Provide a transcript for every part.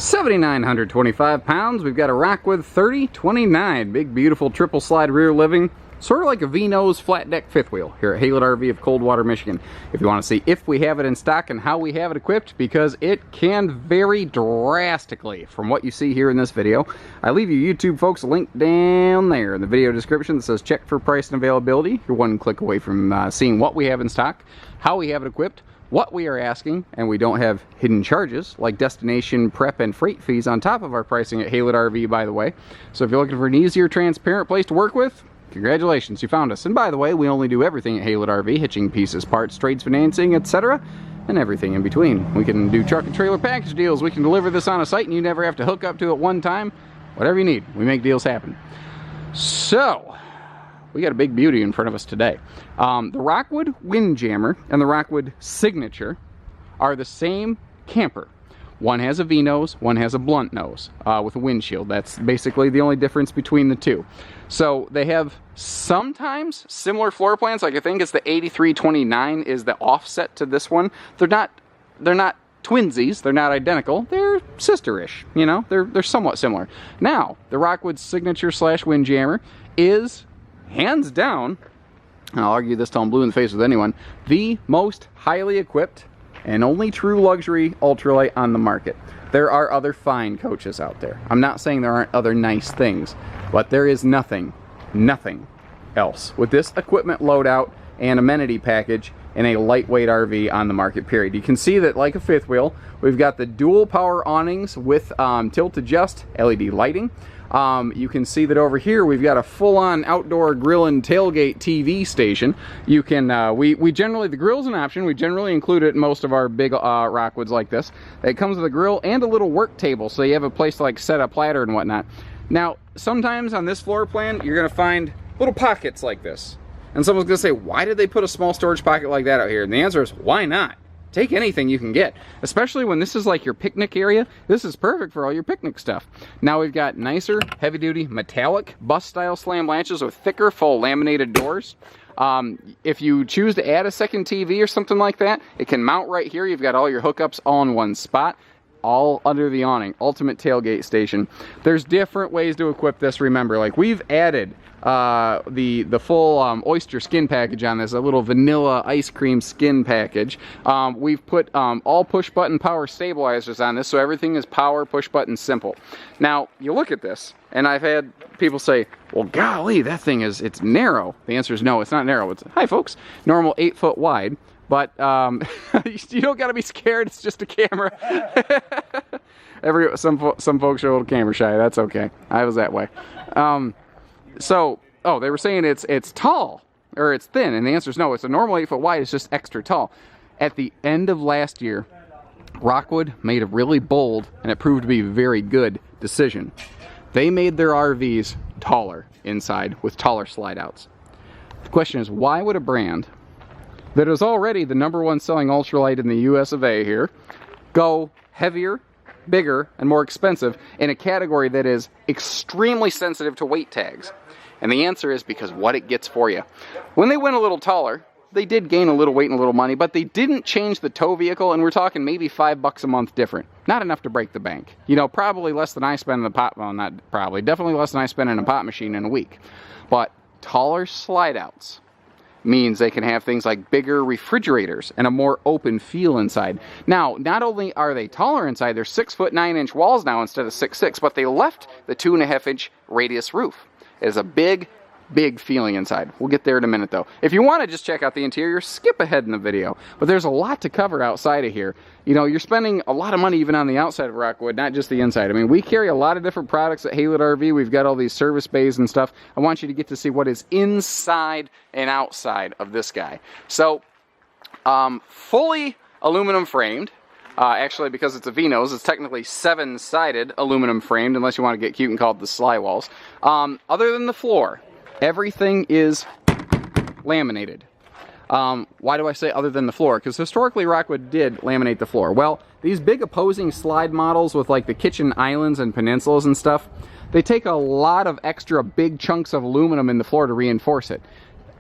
7,925 pounds. We've got a Rockwood 3029. Big, beautiful triple slide rear living. Sort of like a V-nose flat deck fifth wheel here at Haylett RV of Coldwater, Michigan. If you want to see if we have it in stock and how we have it equipped, because it can vary drastically from what you see here in this video, I leave you YouTube folks a link down there in the video description that says check for price and availability. You're one click away from seeing what we have in stock, how we have it equipped, what we are asking, and we don't have hidden charges like destination, prep, and freight fees on top of our pricing at Haylett RV, by the way. So if you're looking for an easier, transparent place to work with, congratulations, you found us. And by the way, we only do everything at Haylett RV, hitching, pieces, parts, trades, financing, etc., and everything in between. We can do truck and trailer package deals. We can deliver this on a site and you never have to hook up to it one time. Whatever you need, we make deals happen. So, we got a big beauty in front of us today. The Rockwood Windjammer and the Rockwood Signature are the same camper. One has a V-nose, one has a blunt nose with a windshield. That's basically the only difference between the two. So they have sometimes similar floor plans. Like I think it's the 8329 is the offset to this one. They're not twinsies. They're not identical. They're sister-ish. You know, they're somewhat similar. Now the Rockwood Signature / Windjammer is hands down, and I'll argue this till I'm blue in the face with anyone, the most highly equipped and only true luxury ultralight on the market. There are other fine coaches out there. I'm not saying there aren't other nice things, but there is nothing else with this equipment loadout and amenity package in a lightweight RV on the market, period. You can see that, like a fifth wheel, we've got the dual power awnings with tilt adjust LED lighting. You can see that over here we've got a full-on outdoor grill and tailgate TV station. You can, we generally, the grill's an option. We generally include it in most of our big Rockwoods like this. It comes with a grill and a little work table, so you have a place to like set a platter and whatnot. Now, sometimes on this floor plan, you're gonna find little pockets like this. And someone's gonna say, why did they put a small storage pocket like that out here? And the answer is, why not? Take anything you can get, especially when this is like your picnic area. This is perfect for all your picnic stuff. Now we've got nicer, heavy-duty, metallic, bus-style slam latches with thicker, full laminated doors. If you choose to add a second TV or something like that, it can mount right here. You've got all your hookups all in one spot, all under the awning. Ultimate tailgate station. There's different ways to equip this. Remember, like we've added the full oyster skin package on this, a little vanilla ice cream skin package. We've put all push button power stabilizers on this, so everything is power push button simple. Now you look at this, and I've had people say, well golly, that thing it's narrow. The answer is no, it's not narrow. It's, hi folks, normal 8 foot wide, but you don't gotta be scared, it's just a camera. Some folks are a little camera shy, that's okay. I was that way. They were saying it's tall, or it's thin, and the answer is no, it's a normal 8 foot wide, it's just extra tall. At the end of last year, Rockwood made a really bold, and it proved to be a very good decision. They made their RVs taller inside with taller slide outs. The question is, why would a brand that is already the #1 selling ultralight in the US of A here go heavier, bigger, and more expensive in a category that is extremely sensitive to weight tags? And the answer is because what it gets for you. When they went a little taller, they did gain a little weight and a little money, but they didn't change the tow vehicle, and we're talking maybe $5 a month different. Not enough to break the bank. You know, probably less than I spend in the pot, well, not probably, definitely less than I spend in a pot machine in a week. But taller slide outs means they can have things like bigger refrigerators and a more open feel inside. Now, not only are they taller inside, they're 6 foot 9 inch walls now instead of 6'6", but they left the 2.5 inch radius roof. It is a big feeling inside. We'll get there in a minute though. If you want to just check out the interior, skip ahead in the video. But there's a lot to cover outside of here. You know, you're spending a lot of money even on the outside of Rockwood, not just the inside. I mean, we carry a lot of different products at Haylett RV. We've got all these service bays and stuff. I want you to get to see what is inside and outside of this guy. So, fully aluminum framed. Actually, because it's a V-nose, it's technically 7-sided aluminum framed, unless you want to get cute and call it the sly walls. Other than the floor, everything is laminated. Why do I say other than the floor? Because historically Rockwood did laminate the floor. Well, these big opposing slide models with like the kitchen islands and peninsulas and stuff, they take a lot of extra big chunks of aluminum in the floor to reinforce it.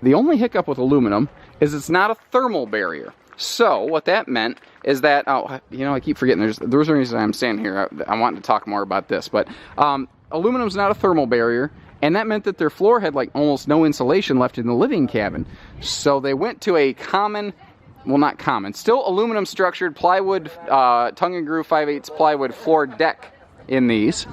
The only hiccup with aluminum is it's not a thermal barrier. So what that meant is that, oh, you know, I keep forgetting, there's a reason I'm standing here. I wanted to talk more about this, but aluminum's not a thermal barrier, and that meant that their floor had like almost no insulation left in the living cabin. So they went to a common, well, not common, still aluminum structured plywood, tongue and groove 5/8 plywood floor deck in these.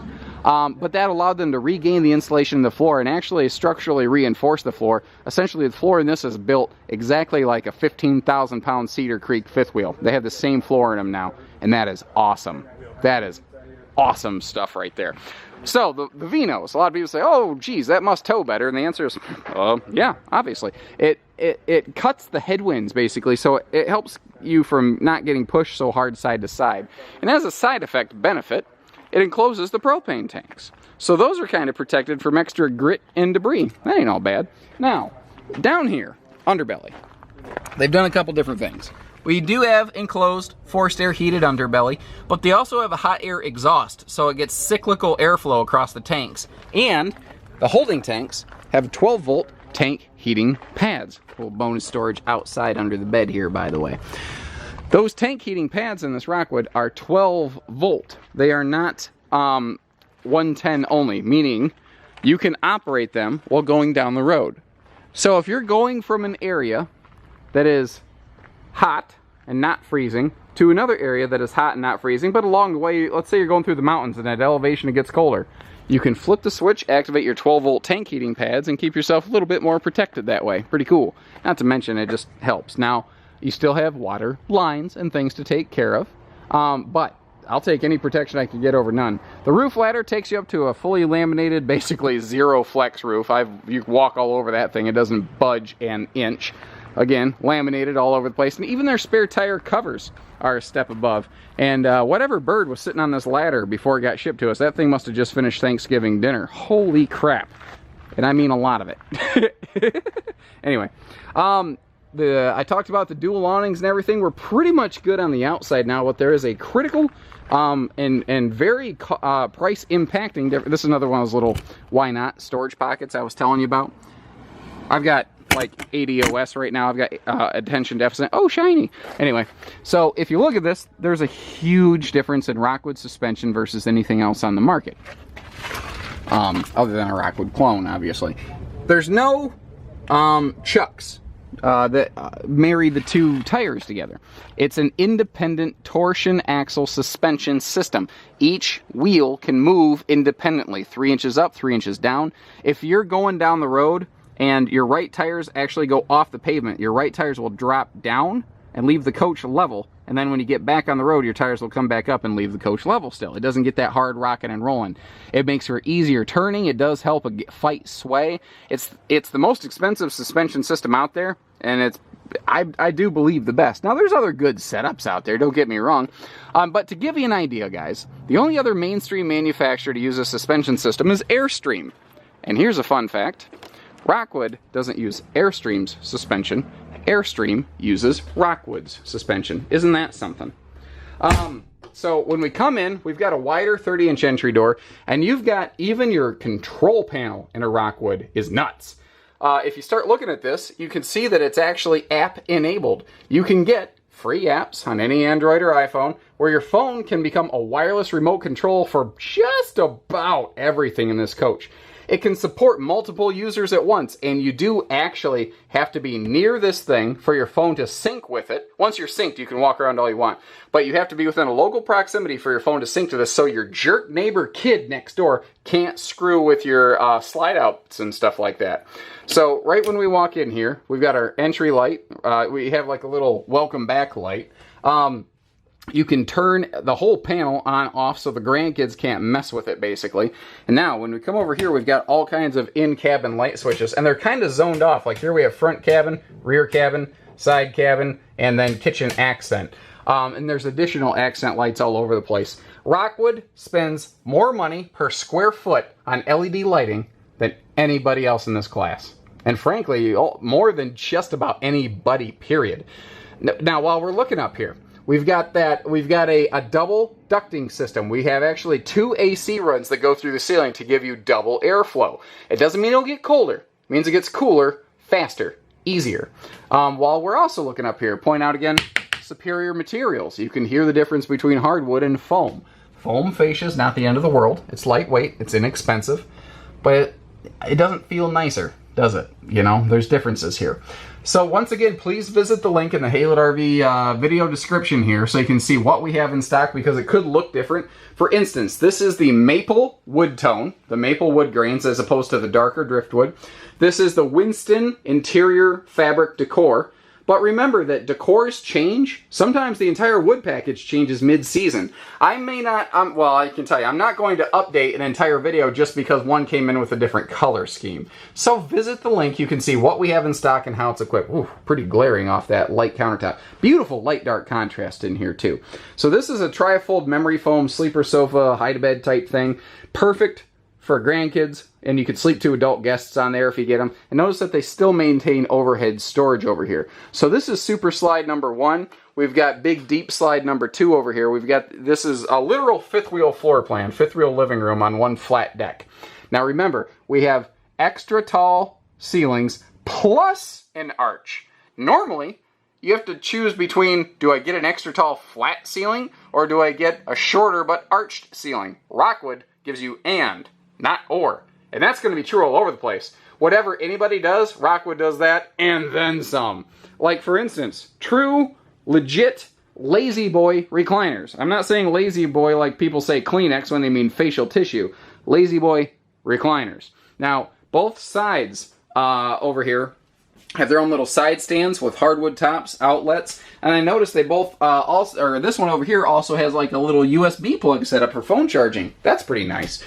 But that allowed them to regain the insulation in the floor and actually structurally reinforce the floor. Essentially, the floor in this is built exactly like a 15,000-pound Cedar Creek fifth wheel. They have the same floor in them now, and that is awesome. That is awesome stuff right there. So, the Vinos, a lot of people say, oh, geez, that must tow better. And the answer is, yeah, obviously. It cuts the headwinds, basically, so it helps you from not getting pushed so hard side to side. And as a side effect benefit, it encloses the propane tanks. So those are kind of protected from extra grit and debris. That ain't all bad. Now, down here, underbelly, they've done a couple different things. We do have enclosed forced air heated underbelly, but they also have a hot air exhaust, so it gets cyclical airflow across the tanks. And the holding tanks have 12-volt tank heating pads. A little bonus storage outside under the bed here, by the way. Those tank heating pads in this Rockwood are 12 volt. They are not 110 only, meaning you can operate them while going down the road. So if you're going from an area that is hot and not freezing to another area that is hot and not freezing, but along the way, let's say you're going through the mountains and at elevation it gets colder, you can flip the switch, activate your 12 volt tank heating pads, and keep yourself a little bit more protected that way. Pretty cool. Not to mention it just helps. Now, you still have water lines and things to take care of, but I'll take any protection I can get over none. The roof ladder takes you up to a fully laminated, basically zero flex roof. You can walk all over that thing. It doesn't budge an inch. Again, laminated all over the place. And even their spare tire covers are a step above. And whatever bird was sitting on this ladder before it got shipped to us, that thing must have just finished Thanksgiving dinner. Holy crap. And I mean a lot of it. Anyway, I talked about the dual awnings and everything. We're pretty much good on the outside now, but there is a critical and very price impacting difference. This is another one of those little why not storage pockets I was telling you about. I've got like ADOS right now. I've got attention deficit. Oh, shiny. Anyway, so if you look at this, there's a huge difference in Rockwood suspension versus anything else on the market. Other than a Rockwood clone, obviously. There's no chucks that marry the two tires together. It's an independent torsion axle suspension system. Each wheel can move independently, 3 inches up, 3 inches down. If you're going down the road and your right tires actually go off the pavement, your right tires will drop down and leave the coach level, and then when you get back on the road, your tires will come back up and leave the coach level still. It doesn't get that hard rocking and rolling. It makes for easier turning. It does help fight sway. It's the most expensive suspension system out there, and I do believe the best. Now, there's other good setups out there, don't get me wrong, but to give you an idea, guys, the only other mainstream manufacturer to use a suspension system is Airstream. And here's a fun fact. Rockwood doesn't use Airstream's suspension. Airstream uses Rockwood's suspension. Isn't that something? So when we come in, we've got a wider 30-inch entry door, and you've got even your control panel in a Rockwood is nuts. If you start looking at this, you can see that it's actually app-enabled. You can get free apps on any Android or iPhone where your phone can become a wireless remote control for just about everything in this coach. It can support multiple users at once, and you do actually have to be near this thing for your phone to sync with it. Once you're synced, you can walk around all you want, but you have to be within a local proximity for your phone to sync to this, so your jerk neighbor kid next door can't screw with your slide outs and stuff like that. So right when we walk in here, we've got our entry light. We have like a little welcome back light. You can turn the whole panel on off so the grandkids can't mess with it, basically. And now, when we come over here, we've got all kinds of in-cabin light switches, and they're kind of zoned off. Like here we have front cabin, rear cabin, side cabin, and then kitchen accent. And there's additional accent lights all over the place. Rockwood spends more money per square foot on LED lighting than anybody else in this class. And frankly, more than just about anybody, period. Now, while we're looking up here, we've got a double ducting system. We have actually 2 AC runs that go through the ceiling to give you double airflow. It doesn't mean it'll get colder. It means it gets cooler, faster, easier. While we're also looking up here, point out again, superior materials. You can hear the difference between hardwood and foam. Foam fascia is not the end of the world. It's lightweight, it's inexpensive, but it doesn't feel nicer, does it? You know, there's differences here. So once again, please visit the link in the Haylett RV video description here so you can see what we have in stock, because it could look different. For instance, this is the maple wood tone, the maple wood grains as opposed to the darker driftwood. This is the Winston interior fabric decor. But remember that decors change. Sometimes the entire wood package changes mid-season. I may not, well, I can tell you, I'm not going to update an entire video just because one came in with a different color scheme. So visit the link. You can see what we have in stock and how it's equipped. Ooh, pretty glaring off that light countertop. Beautiful light-dark contrast in here, too. So this is a Trifold memory foam sleeper sofa, hide-to-bed type thing. Perfect for grandkids, and you could sleep 2 adult guests on there if you get them. And notice that they still maintain overhead storage over here. So this is super slide number 1. We've got big deep slide number 2 over here. We've got, this is a literal fifth wheel floor plan, fifth wheel living room on one flat deck. Now remember, we have extra tall ceilings plus an arch. Normally, you have to choose between, do I get an extra tall flat ceiling or do I get a shorter but arched ceiling? Rockwood gives you and, not or. And that's going to be true all over the place. Whatever anybody does, Rockwood does that, and then some. Like, for instance, true, legit, lazy boy recliners. I'm not saying lazy boy like people say Kleenex when they mean facial tissue. Lazy boy recliners. Now, both sides over here have their own little side stands with hardwood tops, outlets, and I noticed they both or this one over here also has like a little USB plug set up for phone charging. That's pretty nice.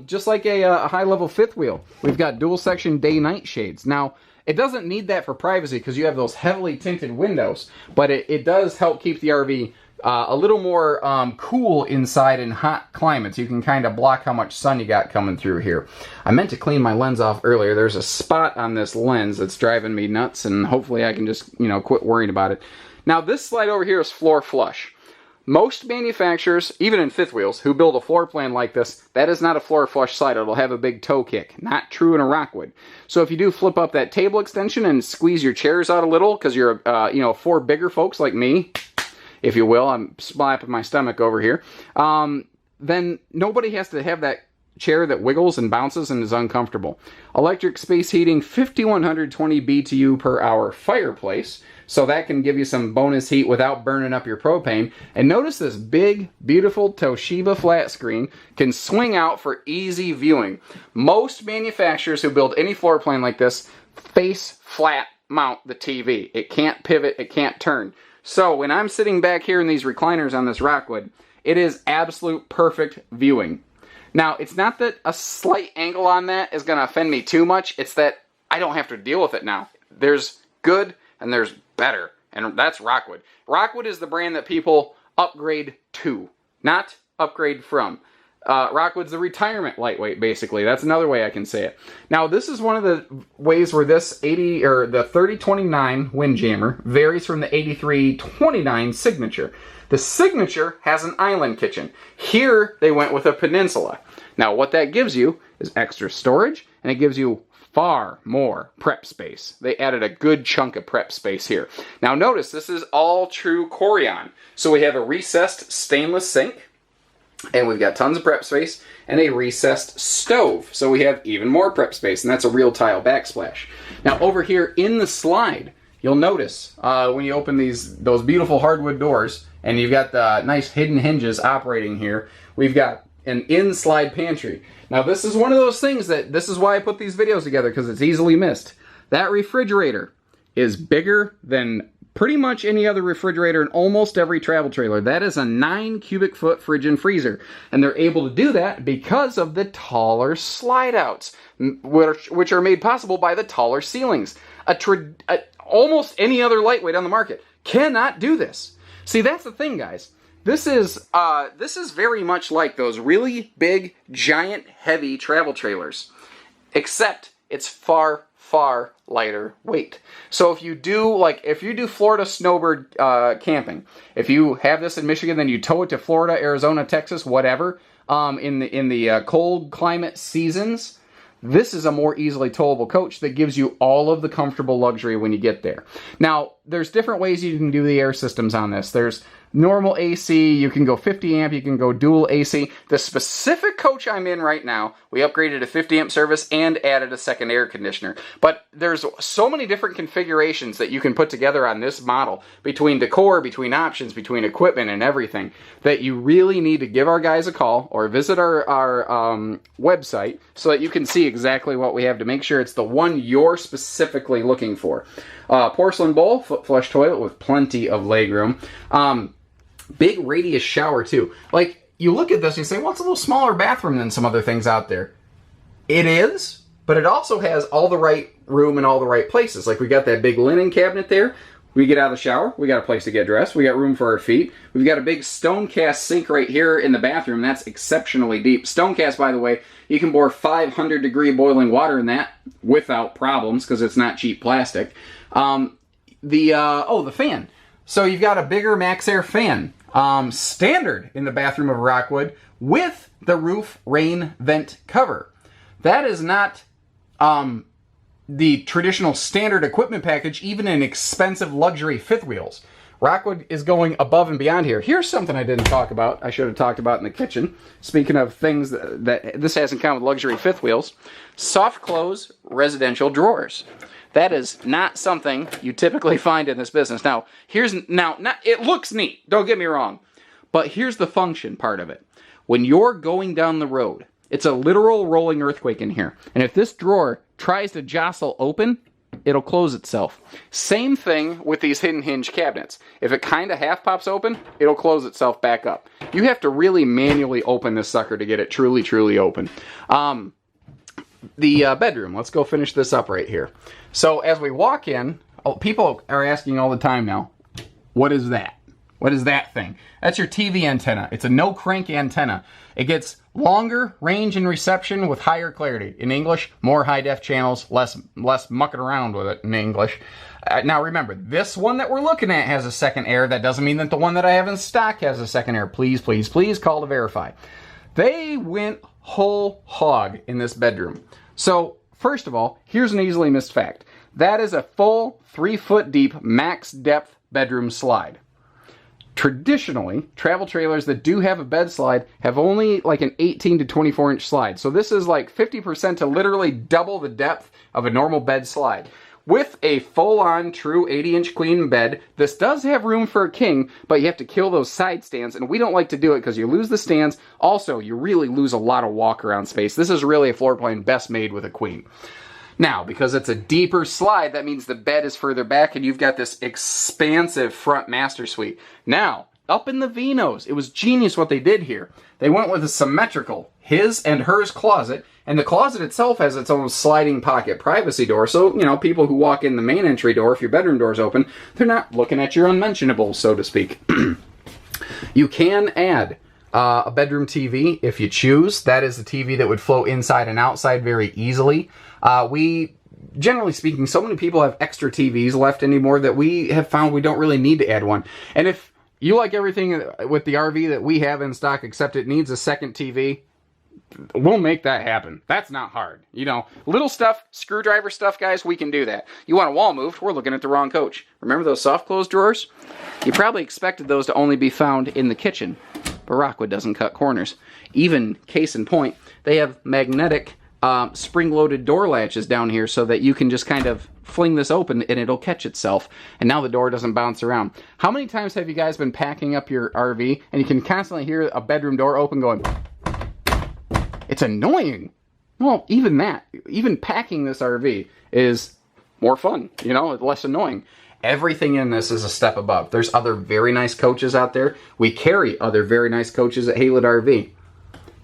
Just like a high-level fifth wheel, we've got dual section day-night shades. Now, it doesn't need that for privacy because you have those heavily tinted windows, but it does help keep the RV a little more cool inside in hot climates. You can kind of block how much sun you got coming through here. I meant to clean my lens off earlier. There's a spot on this lens that's driving me nuts, and hopefully I can just, you know, quit worrying about it. Now, this slide over here is floor flush. Most manufacturers, even in fifth wheels, who build a floor plan like this, that is not a floor flush slide. It'll have a big toe kick. Not true in a Rockwood. So if you do flip up that table extension and squeeze your chairs out a little, because you're, you know, 4 bigger folks like me, if you will, I'm slapping my stomach over here, then nobody has to have that chair that wiggles and bounces and is uncomfortable. Electric space heating, 5120 BTU per hour fireplace. So that can give you some bonus heat without burning up your propane. And notice this big, beautiful Toshiba flat screen can swing out for easy viewing. Most manufacturers who build any floor plan like this face flat mount the TV. It can't pivot, it can't turn. So when I'm sitting back here in these recliners on this Rockwood, it is absolute perfect viewing. Now, it's not that a slight angle on that is going to offend me too much. It's that I don't have to deal with it now. There's good and there's better, and that's Rockwood. Rockwood is the brand that people upgrade to, not upgrade from. Rockwood's the retirement lightweight, basically. That's another way I can say it. Now, this is one of the ways where this the 3029 Windjammer varies from the 8329 Signature. The Signature has an island kitchen. Here, they went with a peninsula. Now, what that gives you is extra storage, and it gives you far more prep space. They added a good chunk of prep space here. Now, notice this is all true Corian. So we have a recessed stainless sink, and we've got tons of prep space, and a recessed stove. So we have even more prep space, and that's a real tile backsplash. Now, over here in the slide, you'll notice when you open those beautiful hardwood doors, and you've got the nice hidden hinges operating here, we've got an in-slide pantry. Now, this is one of those things this is why I put these videos together, because it's easily missed. That refrigerator is bigger than pretty much any other refrigerator in almost every travel trailer. That is a 9 cubic foot fridge and freezer. And they're able to do that because of the taller slide outs, which are made possible by the taller ceilings. Almost any other lightweight on the market cannot do this. See, that's the thing, guys. This is very much like those really big, giant, heavy travel trailers, except it's far, far lighter weight. So if you do Florida snowbird camping, if you have this in Michigan, then you tow it to Florida, Arizona, Texas, whatever, in the cold climate seasons, This is a more easily towable coach that gives you all of the comfortable luxury when you get there. Now, there's different ways you can do the air systems on this. There's normal AC, you can go 50 amp, you can go dual AC. The specific coach I'm in right now, we upgraded a 50 amp service and added a second air conditioner. But there's so many different configurations that you can put together on this model, between decor, between options, between equipment and everything, that you really need to give our guys a call or visit our website so that you can see exactly what we have to make sure it's the one you're specifically looking for. Porcelain bowl, foot flush toilet with plenty of legroom. Big radius shower too. Like, you look at this and you say, well, it's a little smaller bathroom than some other things out there. It is, but it also has all the right room in all the right places. Like, we got that big linen cabinet there. We get out of the shower, we got a place to get dressed, we got room for our feet. We've got a big stone cast sink right here in the bathroom. That's exceptionally deep. Stone cast, by the way, you can bore 500-degree boiling water in that without problems because it's not cheap plastic. The fan. So you've got a bigger Max Air fan, standard in the bathroom of Rockwood, with the roof rain vent cover. That is not the traditional standard equipment package, even in expensive luxury fifth wheels. Rockwood is going above and beyond here. Here's something I didn't talk about. I should have talked about in the kitchen. Speaking of things that this hasn't come with luxury fifth wheels, soft close residential drawers. That is not something you typically find in this business. Now, it looks neat, don't get me wrong, but here's the function part of it. When you're going down the road, it's a literal rolling earthquake in here. And if this drawer tries to jostle open, it'll close itself. Same thing with these hidden hinge cabinets. If it kind of half pops open, it'll close itself back up. You have to really manually open this sucker to get it truly, truly open. The bedroom. Let's go finish this up right here. So as we walk in, people are asking all the time now, what is that? What is that thing? That's your TV antenna. It's a no-crank antenna. It gets longer range and reception with higher clarity. In English, more high-def channels, less mucking around with it in English. Now remember, this one that we're looking at has a second air. That doesn't mean that the one that I have in stock has a second air. Please, please, please call to verify. They went whole hog in this bedroom. So, first of all, here's an easily missed fact. That is a full 3-foot deep max depth bedroom slide. Traditionally, travel trailers that do have a bed slide have only like an 18 to 24 inch slide. So this is like 50% to literally double the depth of a normal bed slide. With a full-on true 80-inch queen bed, this does have room for a king, but you have to kill those side stands, and we don't like to do it because you lose the stands. Also, you really lose a lot of walk-around space. This is really a floor plan best made with a queen. Now, because it's a deeper slide, that means the bed is further back, and you've got this expansive front master suite. Now, up in the Vinos, it was genius what they did here. They went with a symmetrical his and hers closet, and the closet itself has its own sliding pocket privacy door, so, you know, people who walk in the main entry door, if your bedroom door's open, they're not looking at your unmentionables, so to speak. You can add a bedroom TV if you choose. That is the TV that would flow inside and outside very easily. Generally speaking, so many people have extra TVs left anymore that we have found we don't really need to add one. And if you like everything with the RV that we have in stock, except it needs a second TV, we'll make that happen. That's not hard. You know, little stuff, screwdriver stuff, guys, we can do that. You want a wall moved? We're looking at the wrong coach. Remember those soft close drawers? You probably expected those to only be found in the kitchen, but Rockwood doesn't cut corners. Even, case in point, they have magnetic spring-loaded door latches down here so that you can just kind of fling this open and it'll catch itself. And now the door doesn't bounce around. How many times have you guys been packing up your RV and you can constantly hear a bedroom door open going... It's annoying. Well, even that, even packing this RV is more fun, you know, less annoying. Everything in this is a step above. There's other very nice coaches out there. We carry other very nice coaches at Haylett RV.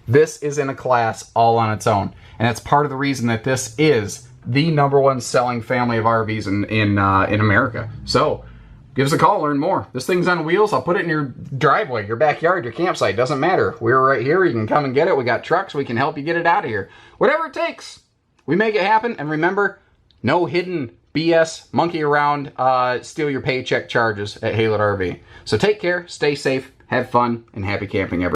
This is in a class all on its own. And that's part of the reason that this is the #1 selling family of RVs in America. So, give us a call, learn more. This thing's on wheels. I'll put it in your driveway, your backyard, your campsite. Doesn't matter. We're right here. You can come and get it. We got trucks. We can help you get it out of here. Whatever it takes. We make it happen. And remember, no hidden BS, monkey around, steal your paycheck charges at Haylett RV. So take care, stay safe, have fun, and happy camping, everyone.